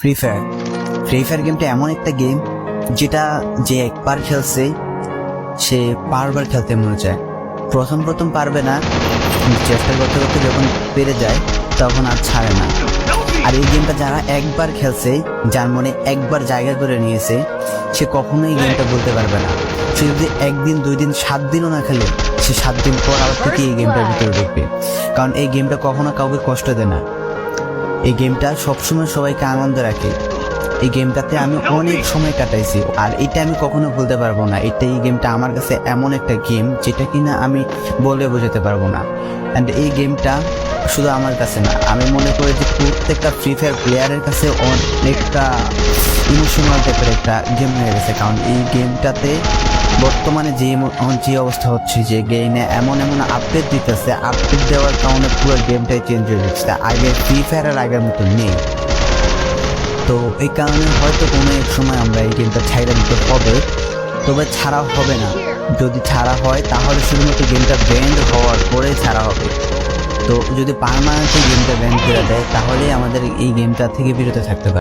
Free fire গেমটা এমন একটা গেম যেটা যে একবার খেলছে সে বারবার খেলতে মনে চায়। প্রথম পারবে না, চেষ্টা করতে করতে যখন পেরে যায় তখন আর ছাড়ে না। আর এই গেমটা যারা একবার খেলছে, যার মনে একবার জায়গা করে নিয়েছে, সে কখনোই গেমটা বলতে পারবে না। সে যদি 1 দিন 2 দিন 7 দিনও না খেলে, সে 7 দিন পর আবার থেকে এই গেমটার ভিতরে ঢুকবে। কারণ এই গেমটা কখনো কাউকে কষ্ট দেয় না। এই গেমটা সবসময় সবাইকে আনন্দ রাখে। এই গেমটাতে আমি অনেক সময় কাটাইছি, আর এটা আমি কখনো ভুলতে পারবো না। এই গেমটা আমার কাছে এমন একটা গেম যেটা কিনা আমি বলে বোঝাতে পারবো না। অ্যান্ড এই গেমটা শুধু আমার কাছে না, আমি মনে করি যে প্রত্যেকটা ফ্রি ফায়ার প্লেয়ারের কাছে অনেকটা ইমোশনাল টাইপের একটা গেম হয়ে গেছে। কারণ এই গেমটাতে বর্তমানে যে অবস্থা হচ্ছে, যে গেমে এমন আপডেট দিতেছে, আপডেট দেওয়ার কারণে পুরো গেমটাই চেঞ্জ হয়ে যাচ্ছে। আগে ফ্রি ফায়ারের আগের মতো নেই। তো এই কারণে হয়তো কোনো এক সময় আমরা এই গেমটা ছাইড়া দিতে হবে, তবে ছাড়া হবে না। যদি ছাড়া হয় তাহলে শুধুমাত্র গেমটা ব্যান্ড হওয়ার পরে ছাড়া হবে। তো যদি পার্মানেন্টলি গেমটা ব্যান্ড করে দেয় তাহলে আমাদের এই গেমটা থেকে বিরত থাকতে পারে।